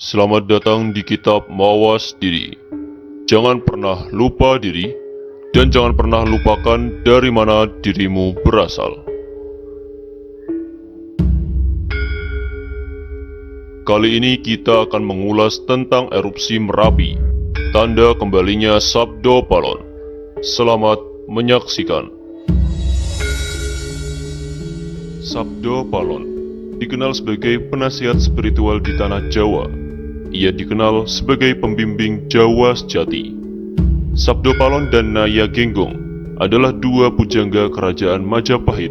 Selamat datang di kitab Mawas Diri. Jangan pernah lupa diri, dan jangan pernah lupakan dari mana dirimu berasal. Kali ini kita akan mengulas tentang erupsi Merapi, tanda kembalinya Sabdo Palon. Selamat menyaksikan. Sabdo Palon dikenal sebagai penasihat spiritual di tanah Jawa. Ia dikenal sebagai pembimbing Jawa sejati. Sabdo Palon dan Naya Genggong adalah dua pujangga kerajaan Majapahit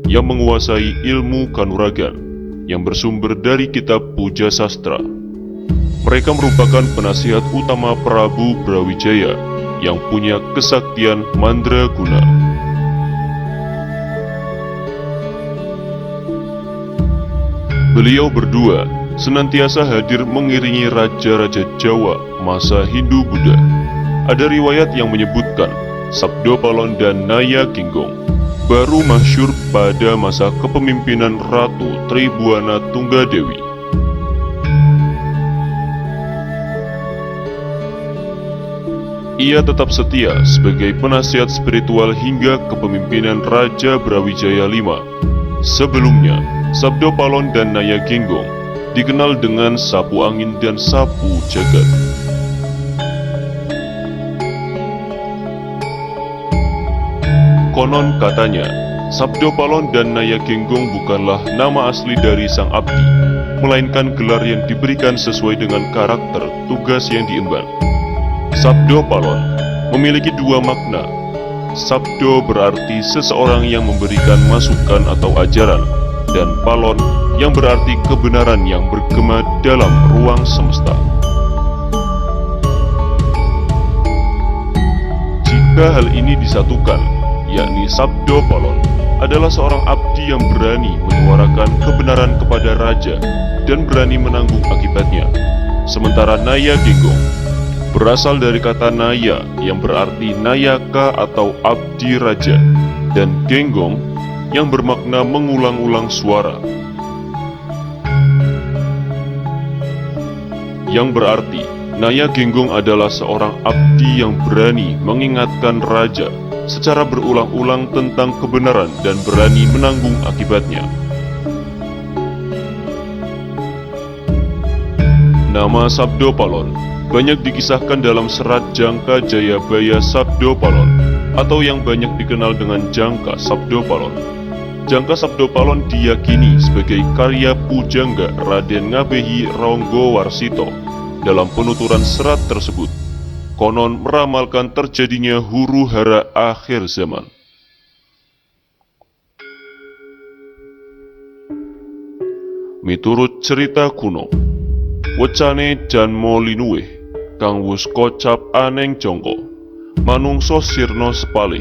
yang menguasai ilmu kanuragan yang bersumber dari kitab Puja Sastra. Mereka merupakan penasihat utama Prabu Brawijaya yang punya kesaktian mandraguna. Beliau berdua senantiasa hadir mengiringi raja-raja Jawa masa Hindu-Buddha. Ada riwayat yang menyebutkan Sabdo Palon dan Naya Genggong baru masyhur pada masa kepemimpinan Ratu Tribuana Tunggadewi. Ia tetap setia sebagai penasihat spiritual hingga kepemimpinan Raja Brawijaya V. Sebelumnya, Sabdo Palon dan Naya Genggong dikenal dengan sapu angin dan sapu jagat. Konon katanya, Sabdo Palon dan Naya Genggong bukanlah nama asli dari sang abdi, melainkan gelar yang diberikan sesuai dengan karakter tugas yang diemban. Sabdo Palon memiliki dua makna. Sabdo berarti seseorang yang memberikan masukan atau ajaran, dan Palon yang berarti kebenaran yang bergema dalam ruang semesta. Jika hal ini disatukan, yakni Sabdo Palon adalah seorang abdi yang berani menyuarakan kebenaran kepada raja dan berani menanggung akibatnya. Sementara Naya Genggong berasal dari kata Naya yang berarti nayaka atau abdi raja, dan Genggong yang bermakna mengulang-ulang suara, yang berarti Naya Genggong adalah seorang abdi yang berani mengingatkan raja secara berulang-ulang tentang kebenaran dan berani menanggung akibatnya. Nama Sabdo Palon banyak dikisahkan dalam serat Jangka Jayabaya Sabdo Palon, atau yang banyak dikenal dengan Jangka Sabdo Palon. Jangka Sabdo Palon diyakini sebagai karya pujangga Raden Ngabehi Ronggowarsito. Dalam penuturan serat tersebut, konon meramalkan terjadinya huru-hara akhir zaman. Miturut cerita kuno, wecane Janmo Linuwih kang wus kocap aneng jongko, manungso sirna sepalih,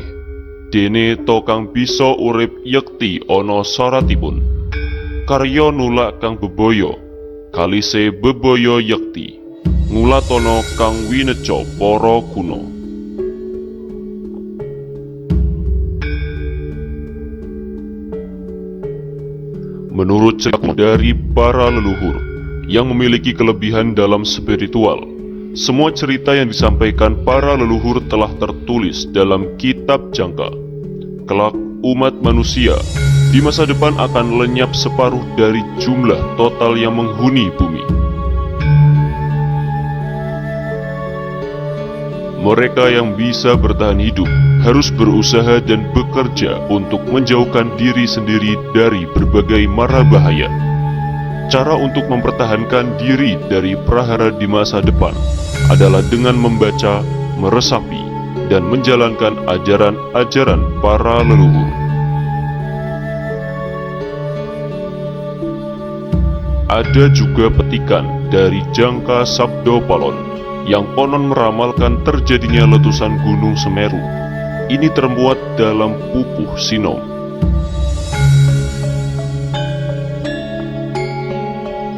dene to kang bisa urip yekti ana saratipun. Karya nulak kang bebaya, kalise bebaya yekti, ngulatono kang wineca para kuno. Menurut cerita dari para leluhur yang memiliki kelebihan dalam spiritual, semua cerita yang disampaikan para leluhur telah tertulis dalam kitab Jangka. Kelak umat manusia di masa depan akan lenyap separuh dari jumlah total yang menghuni bumi. Mereka yang bisa bertahan hidup harus berusaha dan bekerja untuk menjauhkan diri sendiri dari berbagai mara bahaya. Cara untuk mempertahankan diri dari prahara di masa depan adalah dengan membaca, meresapi, dan menjalankan ajaran-ajaran para leluhur. Ada juga petikan dari Jangka Sabdo Palon yang konon meramalkan terjadinya letusan Gunung Semeru. Ini termuat dalam Pupuh Sinom.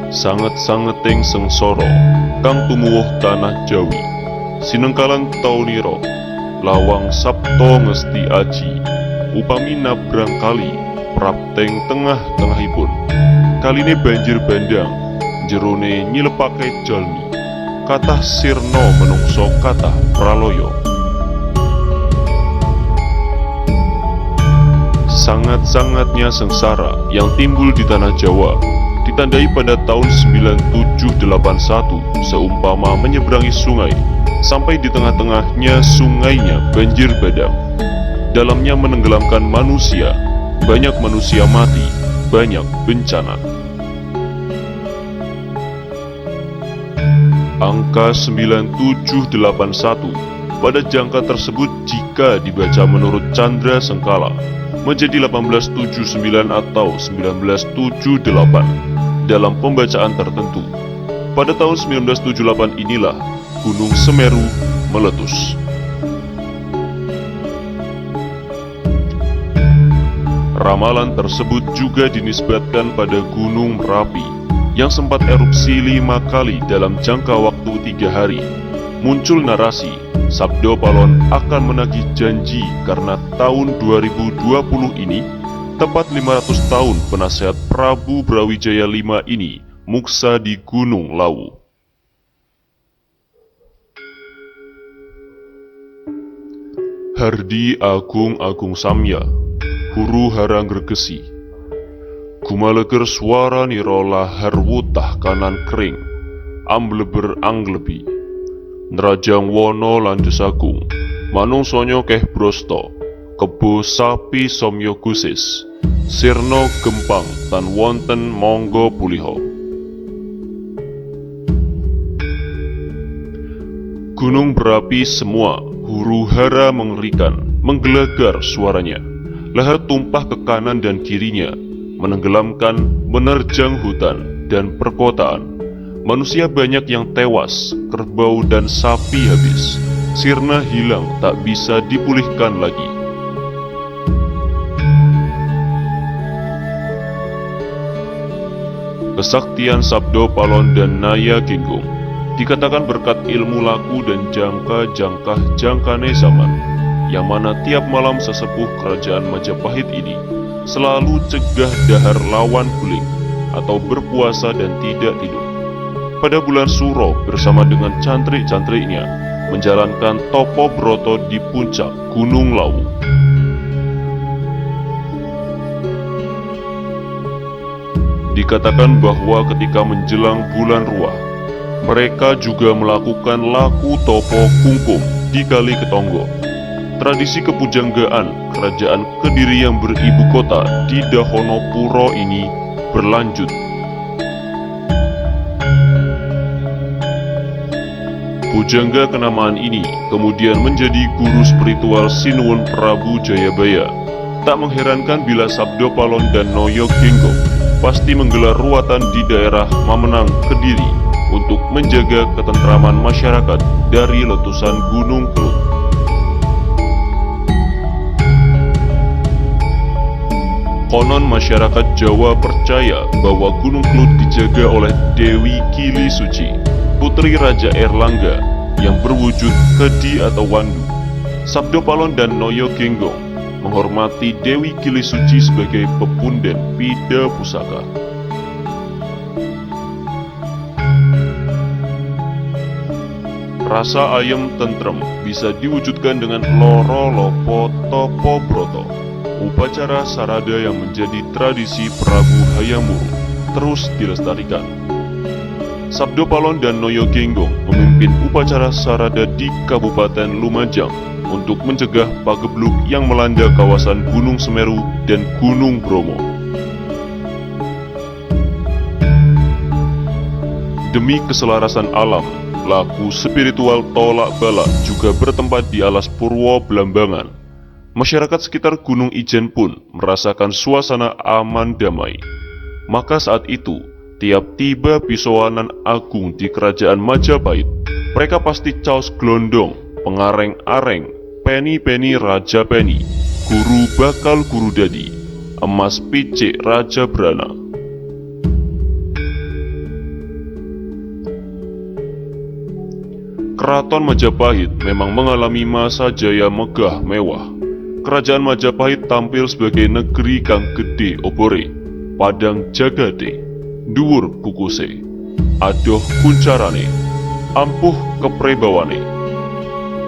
Sanget-sangeting sengsara kang tumuwuh tanah Jawi, sinengkalan taunira lawang sapto ngesti aji, upami nabrang kali prapteng tengah-tengahipun, kaline banjir bandang jerone nyilepake jalmi, kathah sirna menungso kathah praloyo. Sangat-sangatnya sengsara yang timbul di tanah Jawa ditandai pada tahun 9781 seumpama menyeberangi sungai sampai di tengah-tengahnya sungainya banjir bandang. Dalamnya menenggelamkan manusia, banyak manusia mati, banyak bencana. Angka 9781 pada jangka tersebut jika dibaca menurut Chandra Sengkala menjadi 1879 atau 1978 dalam pembacaan tertentu. Pada tahun 1978 inilah Gunung Semeru meletus. Ramalan tersebut juga dinisbatkan pada Gunung Merapi yang sempat erupsi 5 kali dalam jangka waktu 3 hari. Muncul narasi Sabdo Palon akan menagih janji karena tahun 2020 ini tepat 500 tahun penasehat Prabu Brawijaya V ini muksa di Gunung Lawu. Hardi Agung Agung Samya, huru harang gregesi, gumaleger suara nirola harwutah kanan kering, ambleber anglebi, nerajang wono landesagung, manungsonyo keh brosto, kebo sapi somyo gusis, sirno gempang tan wonten monggo puliho. Gunung berapi semua, huru hara mengerikan, menggelegar suaranya. Lahar tumpah ke kanan dan kirinya, menenggelamkan, menerjang hutan dan perkotaan. Manusia banyak yang tewas, kerbau dan sapi habis. Sirna hilang, tak bisa dipulihkan lagi. Kesaktian Sabdo Palon dan Naya Genggong dikatakan berkat ilmu laku dan jangkah-jangkane zaman, yang mana tiap malam sesepuh kerajaan Majapahit ini selalu cegah dahar lawan guling atau berpuasa dan tidak tidur. Pada bulan Suro bersama dengan cantrik-cantriknya menjalankan topo broto di puncak Gunung Lawu. Dikatakan bahwa ketika menjelang bulan Ruah, mereka juga melakukan laku topo kungkum di Kali Ketonggo. Tradisi kepujanggaan kerajaan Kediri yang beribu kota di Dahonopuro ini berlanjut. Pujangga kenamaan ini kemudian menjadi guru spiritual Sinuwun Prabu Jayabaya. Tak mengherankan bila Sabdo Palon dan Noyo Genggong pasti menggelar ruatan di daerah Mamenang, Kediri untuk menjaga ketentraman masyarakat dari letusan Gunung Kelut. Konon masyarakat Jawa percaya bahwa Gunung Kelut dijaga oleh Dewi Kili Suci, putri Raja Erlangga yang berwujud kedi atau wandu. Sabdo Palon dan Noyo Genggong menghormati Dewi Kili Suci sebagai pepunden Pida Pusaka. Rasa ayem tentrem bisa diwujudkan dengan loro lopo topo broto, upacara sarada yang menjadi tradisi Prabu Hayam Wuruk terus dilestarikan. Sabdo Palon dan Noyo Genggong memimpin upacara sarada di Kabupaten Lumajang untuk mencegah pagebluk yang melanda kawasan Gunung Semeru dan Gunung Bromo. Demi keselarasan alam, laku spiritual tolak balak juga bertempat di alas Purwo Blambangan. Masyarakat sekitar Gunung Ijen pun merasakan suasana aman damai. Maka saat itu, tiap tiba pisowanan agung di kerajaan Majapahit, mereka pasti caos glondong, pengareng-areng, peni-peni Raja Peni, guru bakal guru dadi, emas picik Raja Brana. Keraton Majapahit memang mengalami masa jaya megah mewah. Kerajaan Majapahit tampil sebagai negeri kang gede obore, padang jagade, dhuwur kukuse. adoh kuncarane, ampuh keprebawane.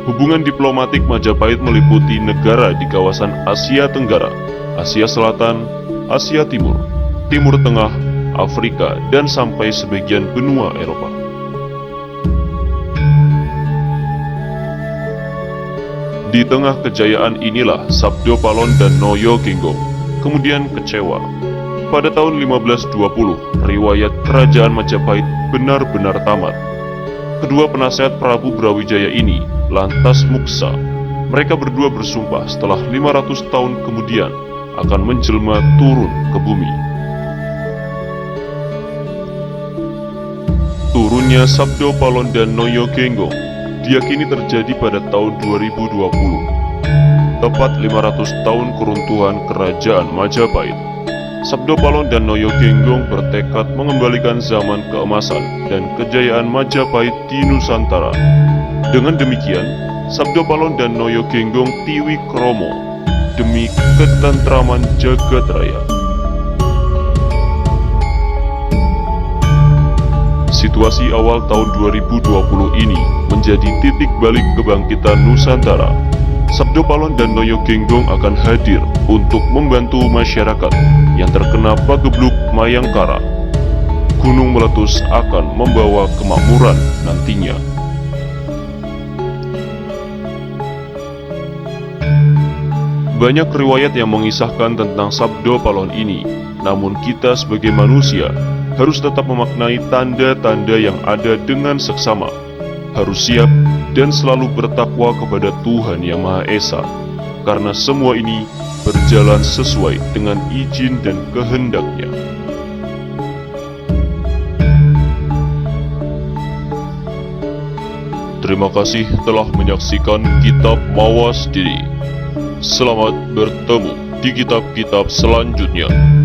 Hubungan diplomatik Majapahit meliputi negara di kawasan Asia Tenggara, Asia Selatan, Asia Timur, Timur Tengah, Afrika, dan sampai sebagian benua Eropa. Di tengah kejayaan inilah Sabdo Palon dan Noyo Genggong kemudian kecewa. Pada tahun 1520, riwayat kerajaan Majapahit benar-benar tamat. Kedua penasehat Prabu Brawijaya ini lantas muksa. Mereka berdua bersumpah setelah 500 tahun kemudian akan menjelma turun ke bumi. Turunnya Sabdo Palon dan Noyo Genggong diyakini terjadi pada tahun 2020, tepat 500 tahun keruntuhan kerajaan Majapahit. Sabdo Palon dan Noyo Genggong bertekad mengembalikan zaman keemasan dan kejayaan Majapahit di Nusantara. Dengan demikian, Sabdo Palon dan Noyo Genggong tiwi kromo demi ketentraman jagat raya. Situasi awal tahun 2020 ini menjadi titik balik kebangkitan Nusantara. Sabdo Palon dan Noyo Genggong akan hadir untuk membantu masyarakat yang terkena pagebluk Mayangkara. Gunung meletus akan membawa kemakmuran nantinya. Banyak riwayat yang mengisahkan tentang Sabdo Palon ini, namun kita sebagai manusia harus tetap memaknai tanda-tanda yang ada dengan seksama. Harus siap dan selalu bertakwa kepada Tuhan Yang Maha Esa, karena semua ini berjalan sesuai dengan izin dan kehendak-Nya. Terima kasih telah menyaksikan Kitab Mawas Diri. Selamat bertemu di kitab-kitab selanjutnya.